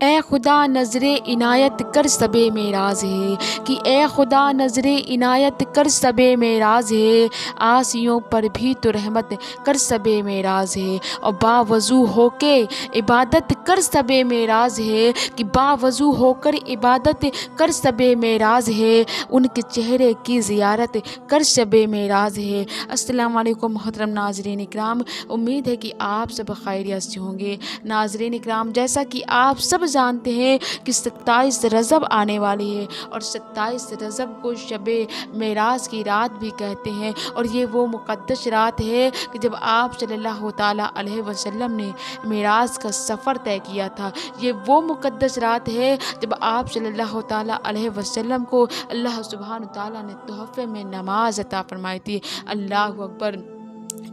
اے خدا نظر عنایت کر سب معراج ہے، کہ اے خدا نظر عنایت کر سب معراج ہے، عاصیوں پر بھی تو رحمت کر سب معراج ہے، اور باوضو ہو کے عبادت کر سب معراج ہے، کہ باوضو ہو کر عبادت کر سب معراج ہے، ان کے چہرے کی زیارت کر سب معراج ہے۔ السلام علیکم محترم ناظرین اکرام، امید ہے کہ آپ سب خیریت سے ہوں گے۔ ناظرین اکرام، جیسا کہ آپ سب جانتے ہیں کہ 27 رجب آنے والی ہے، اور 27 رجب کو شب معراج کی رات بھی کہتے ہیں، اور یہ وہ مقدس رات ہے کہ جب آپ صلی اللہ تعالیٰ علیہ وسلم نے معراج کا سفر طے کیا تھا۔ یہ وہ مقدس رات ہے جب آپ صلی اللہ تعالیٰ علیہ وسلم کو اللہ سبحانہ تعالیٰ نے تحفے میں نماز عطا فرمائی تھی۔ اللہ اکبر!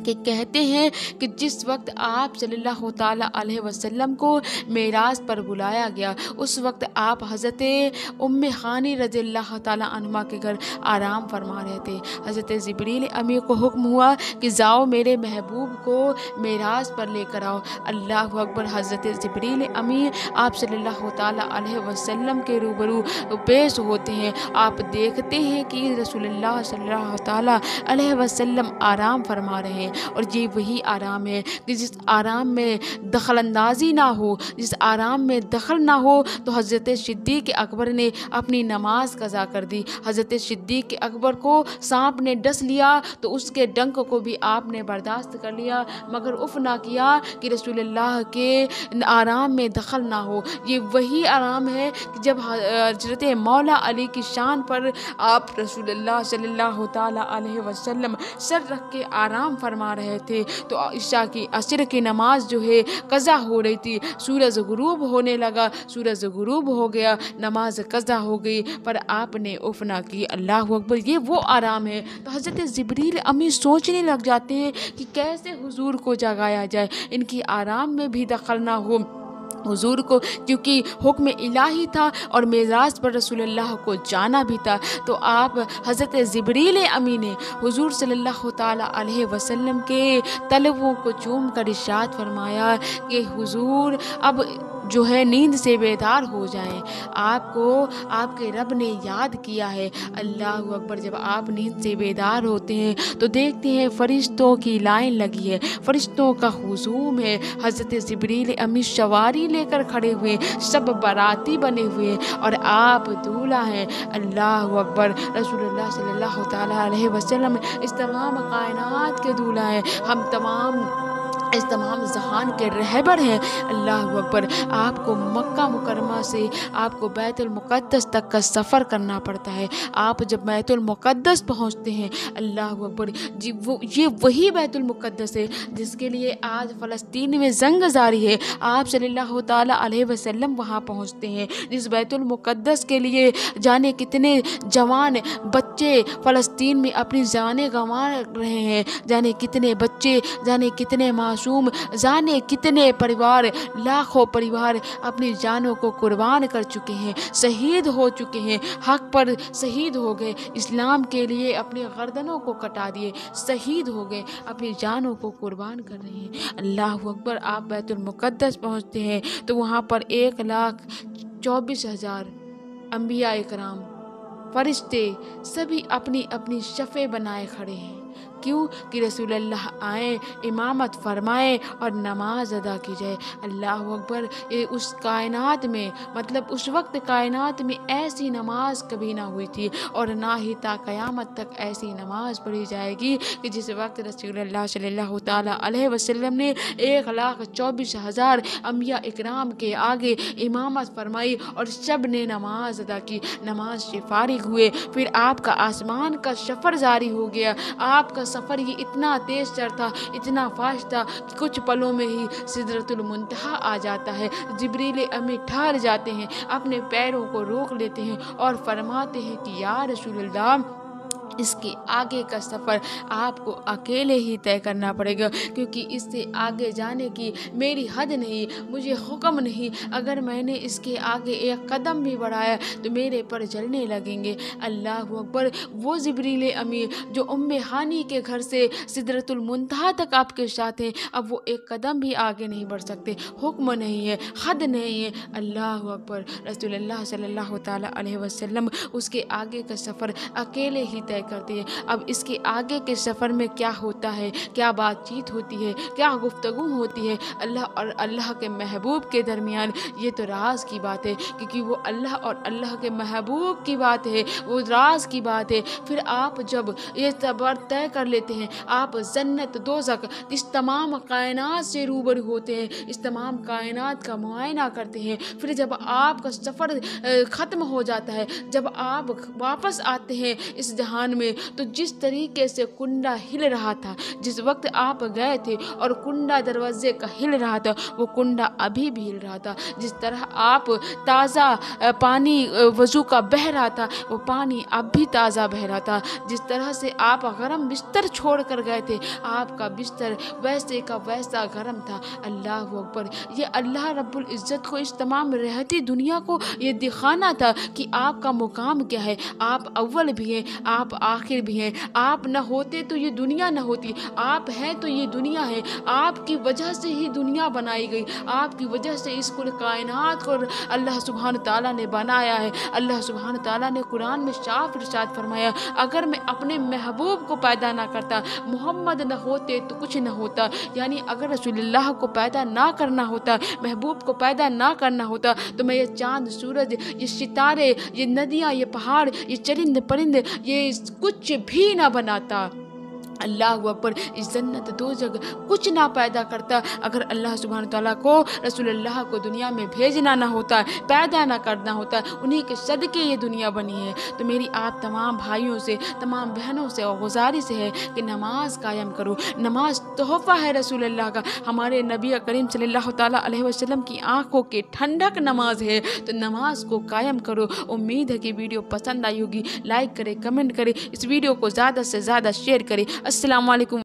کہ کہتے ہیں کہ جس وقت آپ صلی اللہ تعالیٰ علیہ وسلم کو معراج پر بلایا گیا، اس وقت آپ حضرت ام ہانی رضی اللہ تعالیٰ عنہا کے گھر آرام فرما رہے تھے۔ حضرت جبریل امی کو حکم ہوا کہ جاؤ میرے محبوب کو معراج پر لے کر آؤ۔ اللہ اکبر! حضرت جبریل امی آپ صلی اللہ تعالیٰ علیہ وسلم کے روبرو پیش ہوتے ہیں۔ آپ دیکھتے ہیں کہ رسول اللہ صلی اللہ تعالیٰ علیہ وسلم آرام فرما رہے ہیں، اور یہ وہی آرام ہے کہ جس آرام میں دخل اندازی نہ ہو، جس آرام میں دخل نہ ہو، تو حضرت صدیق اکبر نے اپنی نماز قضا کر دی۔ حضرت صدیق اکبر کو سانپ نے ڈس لیا تو اس کے ڈنک کو بھی آپ نے برداشت کر لیا، مگر اف نہ کیا کہ رسول اللہ کے آرام میں دخل نہ ہو۔ یہ وہی آرام ہے کہ جب حضرت مولا علی کی شان پر آپ رسول اللہ صلی اللہ تعالیٰ علیہ وسلم سر رکھ کے آرام فرما رہے تھے، تو عشاء کی عصر کی نماز جو ہے قضا ہو رہی تھی۔ سورج غروب ہونے لگا، سورج غروب ہو گیا، نماز قضا ہو گئی، پر آپ نے اف نہ کی۔ اللہ اکبر! یہ وہ آرام ہے۔ تو حضرت جبریل امی سوچنے لگ جاتے ہیں کہ کیسے حضور کو جگایا جائے، ان کی آرام میں بھی دخل نہ ہو حضور کو، کیونکہ حکم الہی تھا اور معراج پر رسول اللہ کو جانا بھی تھا۔ تو آپ حضرت جبریل امی نے حضور صلی اللہ تعالیٰ علیہ وسلم کے تلووں کو چوم کر ارشاد فرمایا کہ حضور اب جو ہے نیند سے بیدار ہو جائیں، آپ کو آپ کے رب نے یاد کیا ہے۔ اللہ اکبر! جب آپ نیند سے بیدار ہوتے ہیں تو دیکھتے ہیں فرشتوں کی لائن لگی ہے، فرشتوں کا ہجوم ہے۔ حضرت جبریل امی سواری لے کر کھڑے ہوئے، سب باراتی بنے ہوئے، اور آپ دولہا ہیں۔ اللہ اکبر! رسول اللہ صلی اللہ تعالیٰ علیہ وسلم اس تمام کائنات کے دولہا ہیں، ہم اس تمام جہان کے رہبر ہیں۔ اللہ اکبر! آپ کو مکہ مکرمہ سے آپ کو بیت المقدس تک کا سفر کرنا پڑتا ہے۔ آپ جب بیت المقدس پہنچتے ہیں، اللہ اکبر، یہ وہی بیت المقدس ہے جس کے لیے آج فلسطین میں جنگ جاری ہے۔ آپ صلی اللہ تعالیٰ علیہ وسلم وہاں پہنچتے ہیں، جس بیت المقدس کے لیے جانے کتنے جوان بچے فلسطین میں اپنی جانیں گنوا رہے ہیں، جانے کتنے بچے، جانے کتنے معصوم، جانے کتنے پریوار، لاکھوں پریوار اپنی جانوں کو قربان کر چکے ہیں، شہید ہو چکے ہیں، حق پر شہید ہو گئے، اسلام کے لیے اپنی گردنوں کو کٹا دیے، شہید ہو گئے، اپنی جانوں کو قربان کر رہے ہیں۔ اللہ اکبر! آپ بیت المقدس پہنچتے ہیں تو وہاں پر 1,24,000 انبیاء کرام، فرشتے سبھی اپنی اپنی صفیں بنائے کھڑے ہیں۔ کیوں؟ کہ رسول اللہ آئیں، امامت فرمائیں اور نماز ادا کی جائے۔ اللہ اکبر! یہ اس کائنات میں، مطلب اس وقت کائنات میں ایسی نماز کبھی نہ ہوئی تھی، اور نہ ہی تا قیامت تک ایسی نماز پڑھی جائے گی کہ جس وقت رسول اللہ صلی اللہ تعالیٰ علیہ وسلم نے 1,24,000 انبیاء اکرام کے آگے امامت فرمائی اور سب نے نماز ادا کی۔ نماز سے فارغ ہوئے، پھر آپ کا آسمان کا سفر جاری ہو گیا۔ آپ کا سفر ہی اتنا تیز چل تھا، اتنا فاسٹ تھا کہ کچھ پلوں میں ہی سدرۃ المنتہا آ جاتا ہے۔ جبریل امی ٹھہر جاتے ہیں، اپنے پیروں کو روک لیتے ہیں اور فرماتے ہیں کہ یا رسول اللہ، اس کے آگے کا سفر آپ کو اکیلے ہی طے کرنا پڑے گا، کیونکہ اس سے آگے جانے کی میری حد نہیں، مجھے حکم نہیں۔ اگر میں نے اس کے آگے ایک قدم بھی بڑھایا تو میرے پر جلنے لگیں گے۔ اللہ اکبر۔ وہ جبریل امین جو ام ہانی کے گھر سے سدرۃ المنتہا تک آپ کے ساتھ ہیں، اب وہ ایک قدم بھی آگے نہیں بڑھ سکتے، حکم نہیں ہے، حد نہیں ہے۔ اللہ اکبر۔ رسول اللہ صلی اللہ تعالیٰ علیہ وسلم اس کے آگے کا سفر اکیلے ہی طے کرتے ہیں۔ اب اس کے آگے کے سفر میں کیا ہوتا ہے، کیا بات چیت ہوتی ہے، کیا گفتگو ہوتی ہے اللہ اور اللہ کے محبوب کے درمیان، یہ تو راز کی بات ہے، کیونکہ وہ اللہ اور اللہ کے محبوب کی بات ہے، وہ راز کی بات ہے۔ پھر آپ جب یہ سفر طے کر لیتے ہیں، آپ جنت دوزخ اس تمام کائنات سے روبرو ہوتے ہیں، اس تمام کائنات کا معائنہ کرتے ہیں۔ پھر جب آپ کا سفر ختم ہو جاتا ہے، جب آپ واپس آتے ہیں اس جہان میں، تو جس طریقے سے کنڈا ہل رہا تھا جس وقت آپ گئے تھے اور کنڈا دروازے کا ہل رہا تھا، وہ کنڈا ابھی بھی ہل رہا تھا۔ جس طرح آپ تازہ پانی وضو کا بہہ رہا تھا، وہ پانی اب بھی تازہ بہہ رہا تھا۔ جس طرح سے آپ گرم بستر چھوڑ کر گئے تھے، آپ کا بستر ویسے کا ویسا گرم تھا۔ اللہ اکبر۔ یہ اللہ رب العزت کو اس تمام رہتی دنیا کو یہ دکھانا تھا کہ آپ کا مقام کیا ہے۔ آپ اول بھی ہیں، آپ آخر بھی ہیں۔ آپ نہ ہوتے تو یہ دنیا نہ ہوتی، آپ ہیں تو یہ دنیا ہے۔ آپ کی وجہ سے ہی دنیا بنائی گئی، آپ کی وجہ سے اس کل کائنات کو اللہ سبحانہ تعالیٰ نے بنایا ہے۔ اللہ سبحانہ تعالیٰ نے قرآن میں صاف ارشاد فرمایا، اگر میں اپنے محبوب کو پیدا نہ کرتا، محمد نہ ہوتے تو کچھ نہ ہوتا۔ یعنی اگر رسول اللہ کو پیدا نہ کرنا ہوتا، محبوب کو پیدا نہ کرنا ہوتا، تو میں یہ چاند سورج، یہ ستارے، یہ ندیاں، یہ پہاڑ، یہ چرند پرند، یہ کچھ بھی نہ بناتا۔ اللہ اکبر۔ اس جنت دوزخ کچھ نہ پیدا کرتا اگر اللہ سبحانہ تعالیٰ کو رسول اللہ کو دنیا میں بھیجنا نہ ہوتا، پیدا نہ کرنا ہوتا۔ انہی کے صدقے یہ دنیا بنی ہے۔ تو میری آپ تمام بھائیوں سے، تمام بہنوں سے گزارش ہے کہ نماز قائم کرو۔ نماز تحفہ ہے رسول اللہ کا، ہمارے نبی کریم صلی اللہ تعالیٰ علیہ وسلم کی آنکھوں کی ٹھنڈک نماز ہے، تو نماز کو قائم کرو۔ امید ہے کہ ویڈیو پسند آئی ہوگی، لائک کرے، کمنٹ کرے، اس ویڈیو کو زیادہ سے زیادہ شیئر کرے۔ السلام علیکم۔